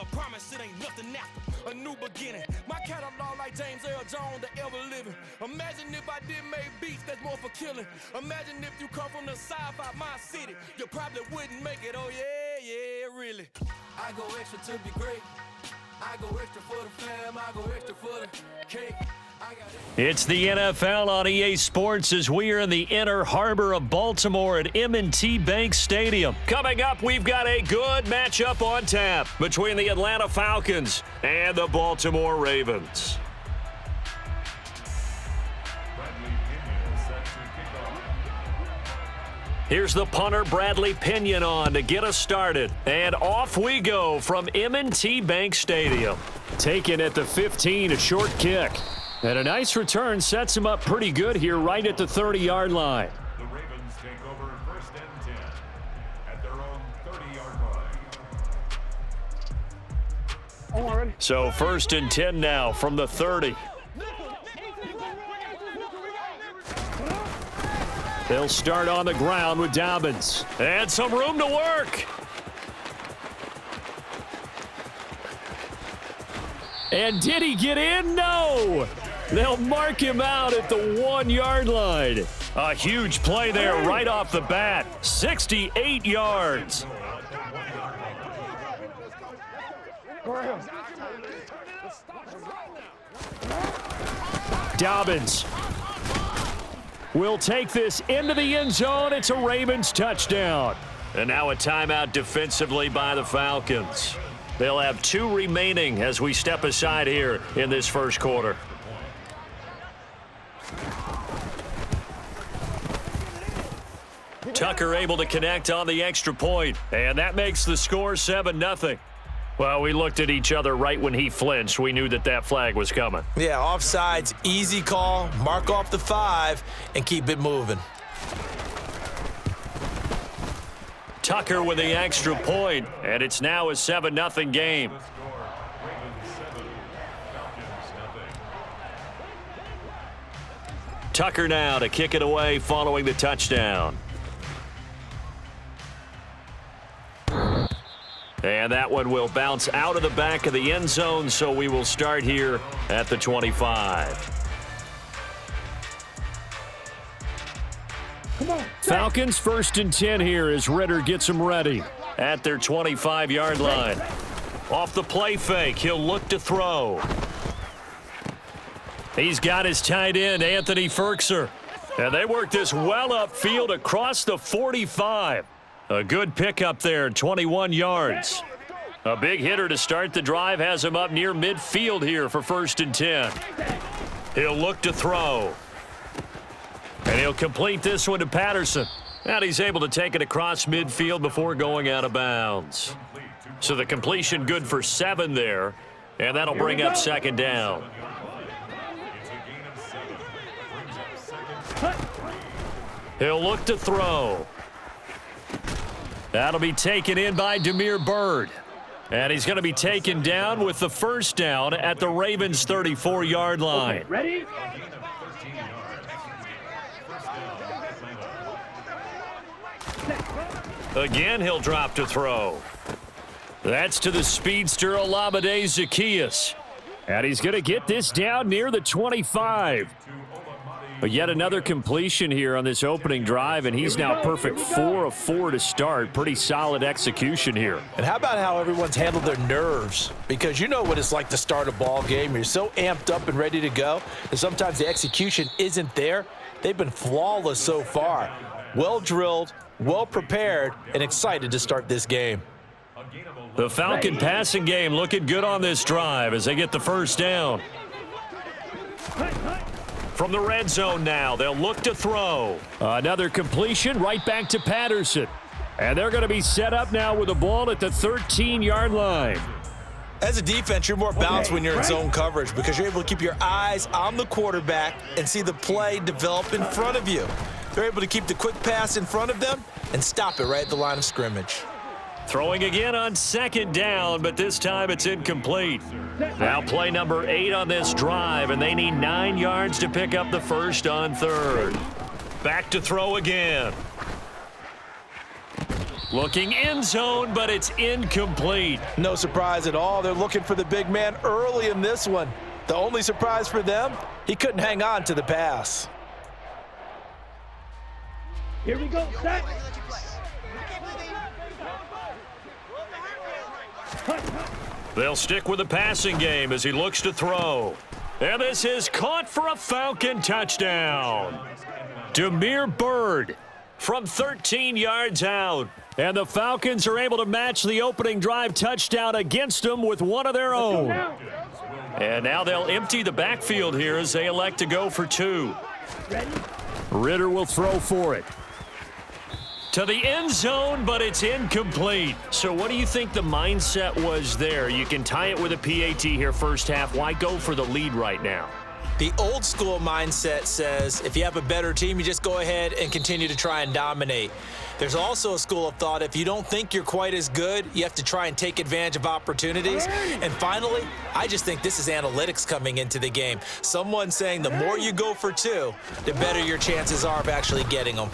a promise, it ain't nothing after. A new beginning. My catalog like James Earl Jones, the ever living. Imagine if I did make beats that's more for killing. Imagine if you come from the south out my city. You probably wouldn't make it, oh yeah, really. I go extra to be great. I go extra for the fam, I go extra for the cake. It's the NFL on EA Sports as we are in the inner harbor of Baltimore at M&T Bank Stadium. Coming up, we've got a good matchup on tap between the Atlanta Falcons and the Baltimore Ravens. Here's the punter, Bradley Pinion, on to get us started. And off we go from M&T Bank Stadium. Taken at the 15, a short kick. And a nice return sets him up pretty good here right at the 30-yard line. The Ravens take over 1st and 10 at their own 30-yard line. So 1st and 10 now from the 30. They'll start on the ground with Dobbins. And some room to work. And did he get in? No. They'll mark him out at the 1-yard line. A huge play there right off the bat. 68 yards. Dobbins will take this into the end zone. It's a Ravens touchdown. And now a timeout defensively by the Falcons. They'll have 2 remaining as we step aside here in this first quarter. Tucker able to connect on the extra point, and that makes the score 7-0. Well, we looked at each other right when he flinched. We knew that that flag was coming. Yeah, offsides, easy call, mark off the 5, and keep it moving. Tucker with the extra point, and it's now a 7-0 game. Tucker now to kick it away following the touchdown. And that one will bounce out of the back of the end zone, so we will start here at the 25. Falcons 1st and 10 here as Ritter gets them ready at their 25-yard line. Off the play fake, he'll look to throw. He's got his tight end, Anthony Ferkser. And they work this well upfield across the 45. A good pickup there, 21 yards. A big hitter to start the drive has him up near midfield here for 1st and 10. He'll look to throw. And he'll complete this one to Patterson. And he's able to take it across midfield before going out of bounds. So the completion good for 7 there. And that'll bring up 2nd down. He'll look to throw. That'll be taken in by Damiere Byrd. And he's going to be taken down with the 1st down at the Ravens' 34-yard line. Okay, ready? Again, he'll drop to throw. That's to the speedster, Olamide Zaccheaus. And he's going to get this down near the 25. But yet another completion here on this opening drive, and he's now perfect 4 of 4 to start. Pretty solid execution here. And how about how everyone's handled their nerves? Because you know what it's like to start a ball game. You're so amped up and ready to go, and sometimes the execution isn't there. They've been flawless so far. Well drilled, well prepared, and excited to start this game. The Falcon passing game looking good on this drive as they get the 1st down. From the red zone now, they'll look to throw. Another completion right back to Patterson. And they're going to be set up now with the ball at the 13-yard line. As a defense, you're more balanced when you're in zone coverage because you're able to keep your eyes on the quarterback and see the play develop in front of you. They're able to keep the quick pass in front of them and stop it right at the line of scrimmage. Throwing again on 2nd down, but this time it's incomplete. Now play number 8 on this drive, and they need 9 yards to pick up the 1st on 3rd. Back to throw again. Looking end zone, but it's incomplete. No surprise at all. They're looking for the big man early in this one. The only surprise for them, he couldn't hang on to the pass. Here we go, set. They'll stick with the passing game as he looks to throw. And this is caught for a Falcon touchdown. Demir Bird from 13 yards out. And the Falcons are able to match the opening drive touchdown against them with one of their own. And now they'll empty the backfield here as they elect to go for two. Ritter will throw for it. To the end zone, but it's incomplete. So what do you think the mindset was there? You can tie it with a PAT here first half. Why go for the lead right now? The old school mindset says if you have a better team, you just go ahead and continue to try and dominate. There's also a school of thought, if you don't think you're quite as good, you have to try and take advantage of opportunities. And finally, I just think this is analytics coming into the game. Someone saying the more you go for two, the better your chances are of actually getting them.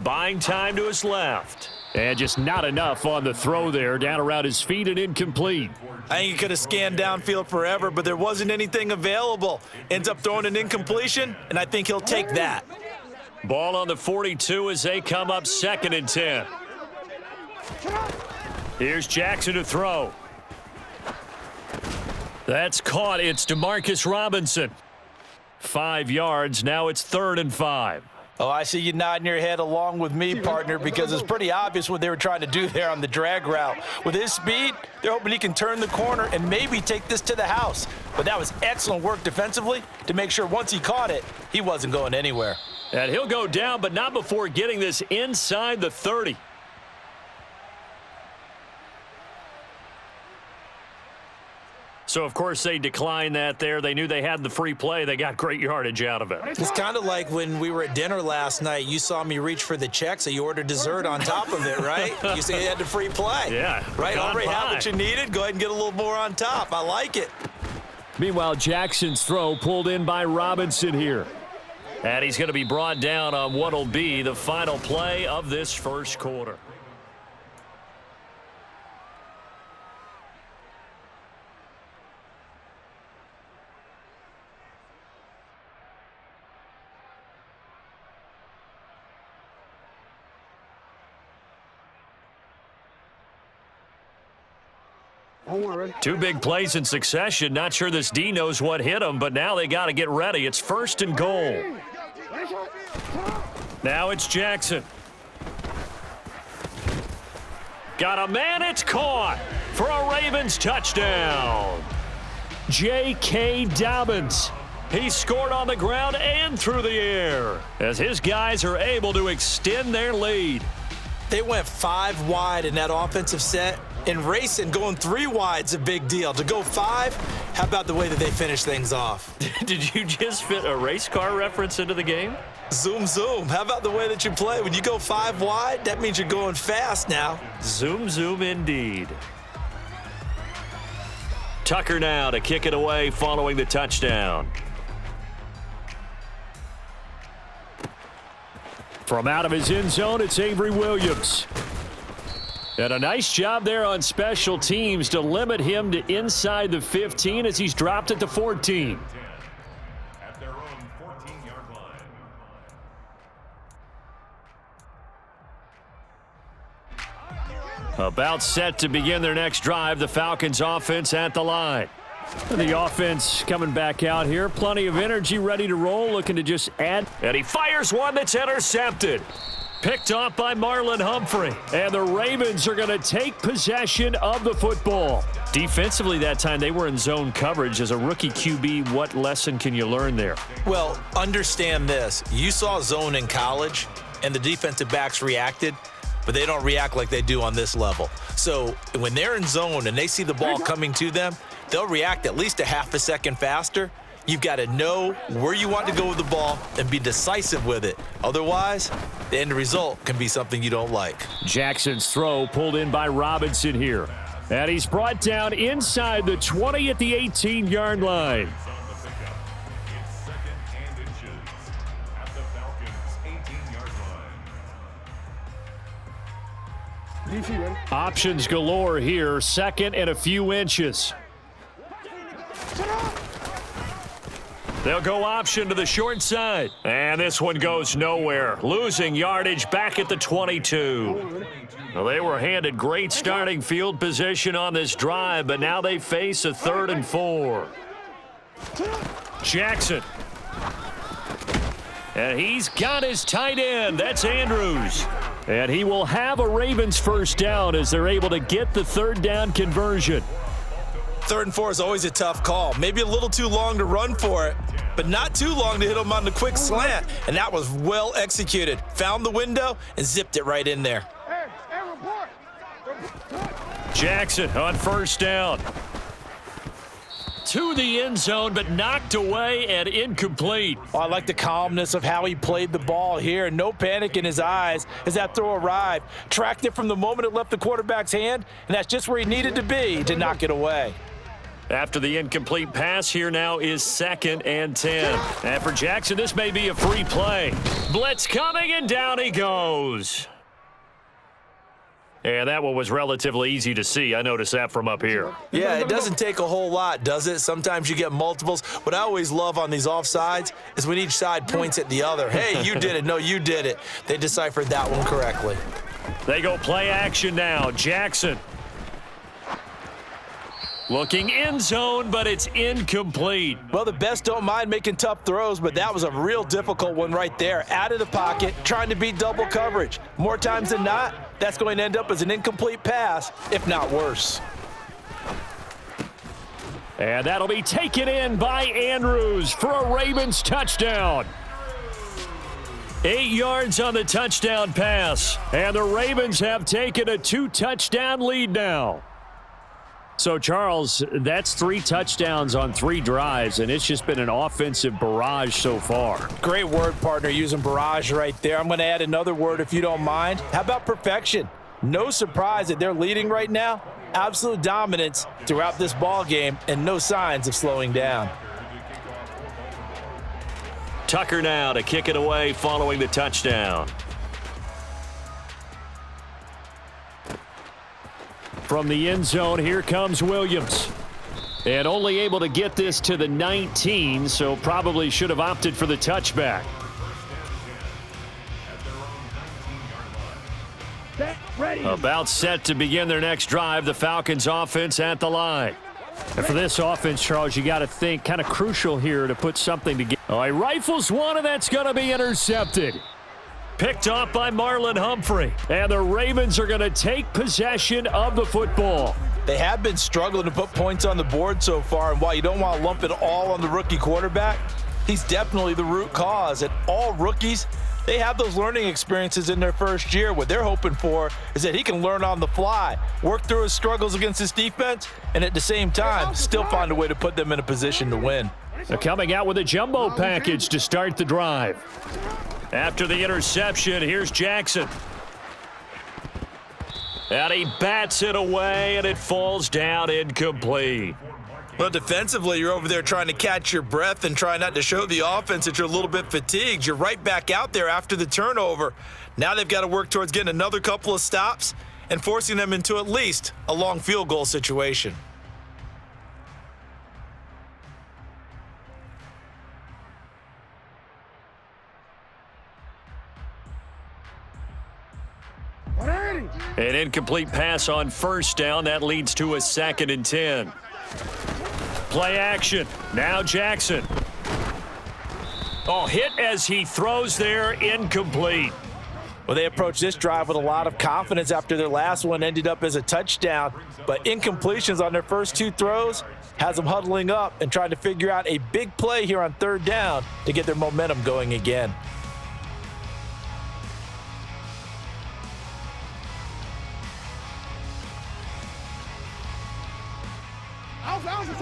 Buying time to his left. And just not enough on the throw there. Down around his feet and incomplete. I think he could have scanned downfield forever, but there wasn't anything available. Ends up throwing an incompletion, and I think he'll take that. Ball on the 42 as they come up 2nd and 10. Here's Jackson to throw. That's caught. It's DeMarcus Robinson. 5 yards. Now it's 3rd and 5. Oh, I see you nodding your head along with me, partner, because it's pretty obvious what they were trying to do there on the drag route. With his speed, they're hoping he can turn the corner and maybe take this to the house. But that was excellent work defensively to make sure once he caught it, he wasn't going anywhere. And he'll go down, but not before getting this inside the 30. So, of course, they declined that there. They knew they had the free play. They got great yardage out of it. It's kind of like when we were at dinner last night. You saw me reach for the check, so you ordered dessert on top of it, right? You said you had the free play. Yeah. Right? Already had what you needed. Go ahead and get a little more on top. I like it. Meanwhile, Jackson's throw pulled in by Robinson here. And he's going to be brought down on what will be the final play of this first quarter. Two big plays in succession. Not sure this D knows what hit him, but now they got to get ready. It's 1st and goal. Now it's Jackson. Got a man, it's caught for a Ravens touchdown. J.K. Dobbins. He scored on the ground and through the air as his guys are able to extend their lead. They went 5 wide in that offensive set. And racing, going 3 wide's a big deal. To go 5, how about the way that they finish things off? Did you just fit a race car reference into the game? Zoom, zoom. How about the way that you play? When you go 5 wide, that means you're going fast now. Zoom, zoom indeed. Tucker now to kick it away following the touchdown. From out of his end zone, it's Avery Williams. And a nice job there on special teams to limit him to inside the 15 as he's dropped at the 14. At their own 14-yard line. About set to begin their next drive, the Falcons offense at the line. And the offense coming back out here. Plenty of energy, ready to roll, looking to just add. And he fires one that's intercepted. Picked off by Marlon Humphrey. And the Ravens are going to take possession of the football. Defensively that time, they were in zone coverage. As a rookie QB, what lesson can you learn there? Well, understand this. You saw zone in college, and the defensive backs reacted, but they don't react like they do on this level. So when they're in zone and they see the ball coming to them, they'll react at least a half a second faster. You've got to know where you want to go with the ball and be decisive with it. Otherwise, the end result can be something you don't like. Jackson's throw pulled in by Robinson here. And he's brought down inside the 20 at the 18-yard line. It's 2nd and inches at the Falcons' 18-yard line. Options galore here. Second and a few inches. They'll go option to the short side. And this one goes nowhere. Losing yardage back at the 22. Well, they were handed great starting field position on this drive, but now they face a 3rd and 4. Jackson. And he's got his tight end. That's Andrews. And he will have a Ravens first down as they're able to get the 3rd down conversion. 3rd and 4 is always a tough call. Maybe a little too long to run for it, but not too long to hit him on the quick slant. And that was well executed. Found the window and zipped it right in there. Jackson on first down. To the end zone, but knocked away and incomplete. Oh, I like the calmness of how he played the ball here. No panic in his eyes as that throw arrived. Tracked it from the moment it left the quarterback's hand, and that's just where he needed to be to knock it away. After the incomplete pass, here now is 2nd and 10. And for Jackson, this may be a free play. Blitz coming, and down he goes. And that one was relatively easy to see. I noticed that from up here. Yeah, it doesn't take a whole lot, does it? Sometimes you get multiples. What I always love on these offsides is when each side points at the other. Hey, you did it. No, you did it. They deciphered that one correctly. They go play action now. Jackson. Looking end zone, but it's incomplete. Well, the best don't mind making tough throws, but that was a real difficult one right there. Out of the pocket, trying to beat double coverage. More times than not, that's going to end up as an incomplete pass, if not worse. And that'll be taken in by Andrews for a Ravens touchdown. 8 yards on the touchdown pass, and the Ravens have taken a 2-touchdown lead now. So, Charles, that's 3 touchdowns on 3 drives, and it's just been an offensive barrage so far. Great word, partner, using barrage right there. I'm going to add another word if you don't mind. How about perfection? No surprise that they're leading right now. Absolute dominance throughout this ball game and no signs of slowing down. Tucker now to kick it away following the touchdown. From the end zone, here comes Williams. And only able to get this to the 19, so probably should have opted for the touchback. About set to begin their next drive, the Falcons offense at the line. And for this offense, Charles, you got to think kind of crucial here to put something together. Oh, he rifles one, and that's going to be intercepted. Picked off by Marlon Humphrey. And the Ravens are going to take possession of the football. They have been struggling to put points on the board so far, and while you don't want to lump it all on the rookie quarterback, he's definitely the root cause. And all rookies, they have those learning experiences in their first year. What they're hoping for is that he can learn on the fly, work through his struggles against his defense, and at the same time, still find a way to put them in a position to win. They're coming out with a jumbo package to start the drive. After the interception, here's Jackson. And he bats it away, and it falls down incomplete. Well, defensively, you're over there trying to catch your breath and try not to show the offense that you're a little bit fatigued. You're right back out there after the turnover. Now they've got to work towards getting another couple of stops and forcing them into at least a long field goal situation. An incomplete pass on first down. That leads to a 2nd and 10. Play action. Now Jackson. Oh, hit as he throws there. Incomplete. Well, they approached this drive with a lot of confidence after their last one ended up as a touchdown. But incompletions on their first 2 throws has them huddling up and trying to figure out a big play here on 3rd down to get their momentum going again.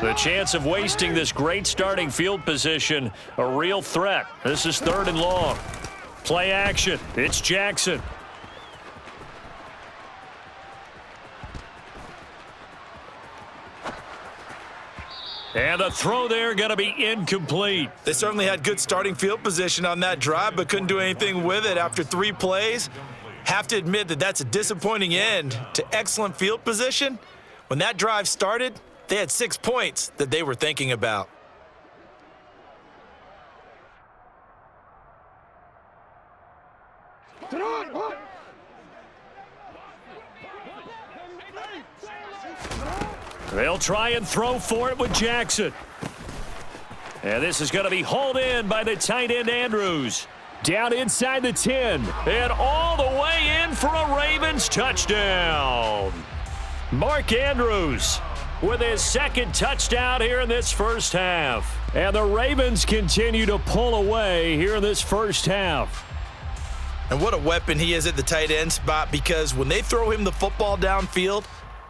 The chance of wasting this great starting field position, a real threat. This is 3rd and long. Play action. It's Jackson. And the throw there going to be incomplete. They certainly had good starting field position on that drive, but couldn't do anything with it after 3 plays. Have to admit that that's a disappointing end to excellent field position. When that drive started, they had 6 points that they were thinking about. They'll try and throw for it with Jackson. And this is going to be hauled in by the tight end Andrews. Down inside the 10. And all the way in for a Ravens touchdown. Mark Andrews with his second touchdown here in this first half. And the Ravens continue to pull away here in this first half. And what a weapon he is at the tight end spot, because when they throw him the football downfield,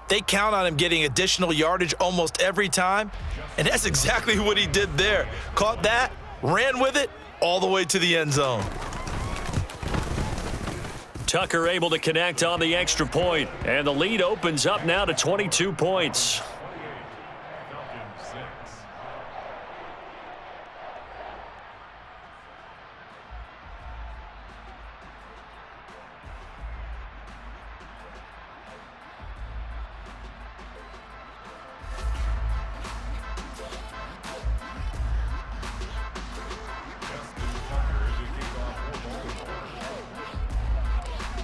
they count on him getting additional yardage almost every time. And that's exactly what he did there. Caught that, ran with it, all the way to the end zone. Tucker able to connect on the extra point, and the lead opens up now to 22 points.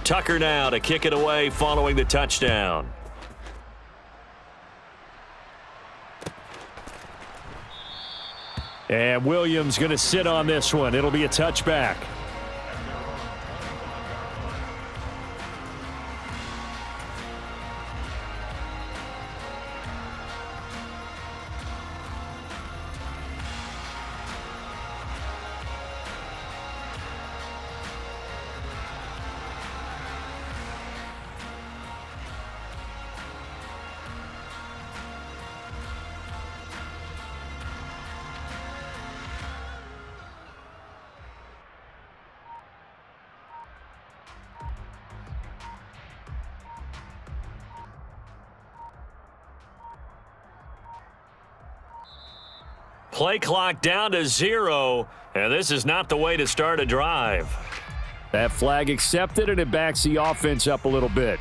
Tucker now to kick it away following the touchdown. And Williams going to sit on this one. It'll be a touchback. Play clock down to 0, and this is not the way to start a drive. That flag accepted, and it backs the offense up a little bit.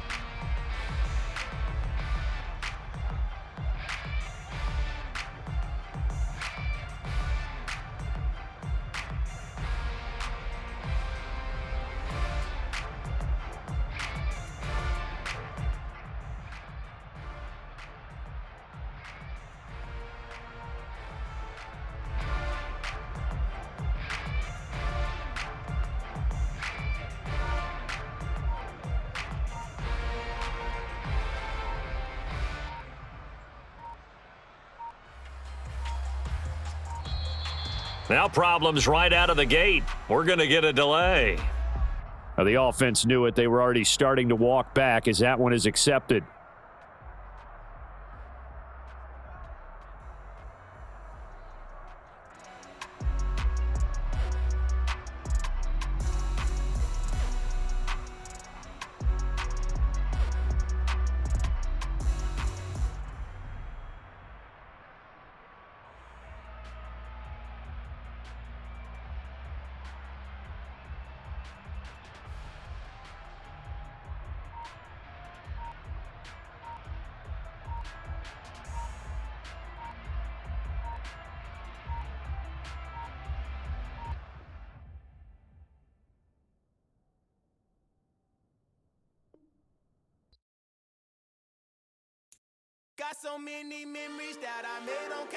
Now problems right out of the gate. We're going to get a delay. Now the offense knew it. They were already starting to walk back as that one is accepted. Got so many memories that I made